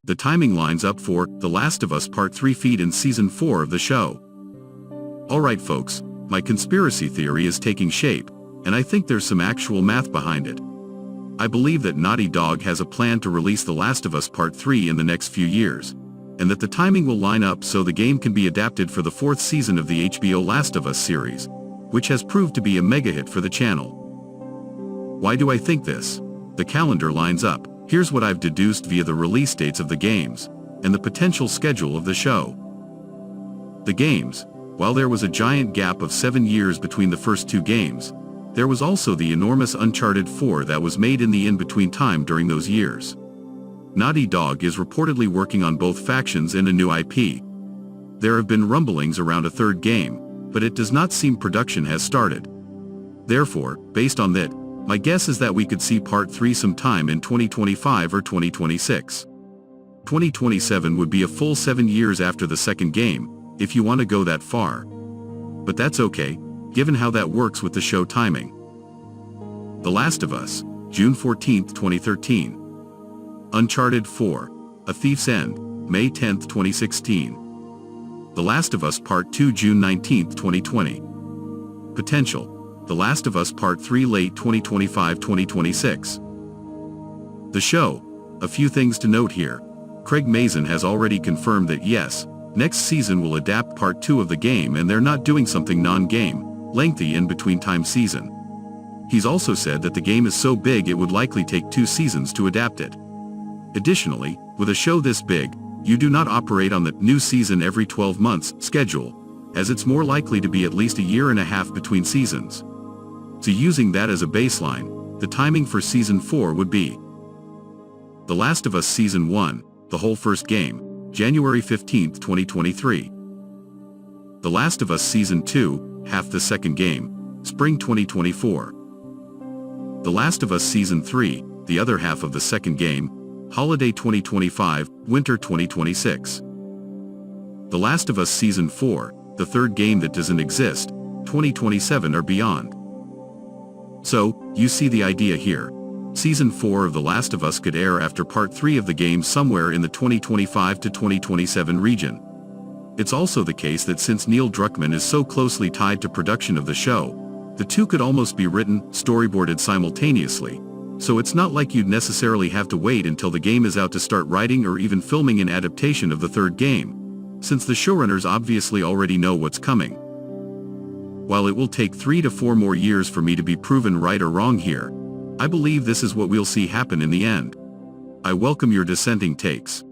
The timing lines up for The Last of Us Part 3 feed in Season 4 of the show. Alright folks, my conspiracy theory is taking shape, and I think there's some actual math behind it. I believe that Naughty Dog has a plan to release The Last of Us Part 3 in the next few years, and that the timing will line up so the game can be adapted for the 4th season of the HBO Last of Us series, which has proved to be a mega hit for the channel. Why do I think this? The calendar lines up. Here's what I've deduced via the release dates of the games, and the potential schedule of the show. The games. While there was a giant gap of 7 years between the first 2 games, there was also the enormous Uncharted 4 that was made in the in-between time during those years. Naughty Dog is reportedly working on both factions and a new IP. There have been rumblings around a 3rd game, but it does not seem production has started. Therefore, based on that, my guess is that we could see Part 3 sometime in 2025 or 2026. 2027 would be a full 7 years after the 2nd game, if you want to go that far. But that's okay, given how that works with the show timing. The Last of Us, June 14, 2013. Uncharted 4, A Thief's End, May 10, 2016. The Last of Us Part 2 June 19, 2020. Potential, The Last of Us Part 3 late 2025-2026. The show, a few things to note here. Craig Mazin has already confirmed that yes, next season will adapt Part 2 of the game and they're not doing something non-game, lengthy in between time season. He's also said that the game is so big it would likely take 2 seasons to adapt it. Additionally, with a show this big, you do not operate on the new season every 12 months schedule, as it's more likely to be at least a year and a half between seasons. So using that as a baseline, the timing for Season 4 would be The Last of Us Season 1, the whole first game, January 15, 2023. The Last of Us Season 2, half the second game, Spring 2024. The Last of Us Season 3, the other half of the second game, Holiday 2025, Winter 2026. The Last of Us Season 4, the third game that doesn't exist, 2027 or beyond. So, you see the idea here. Season 4 of The Last of Us could air after Part 3 of the game somewhere in the 2025 to 2027 region. It's also the case that since Neil Druckmann is so closely tied to production of the show, the two could almost be written, storyboarded simultaneously, so it's not like you'd necessarily have to wait until the game is out to start writing or even filming an adaptation of the third game, since the showrunners obviously already know what's coming. While it will take 3 to 4 more years for me to be proven right or wrong here, I believe this is what we'll see happen in the end. I welcome your dissenting takes.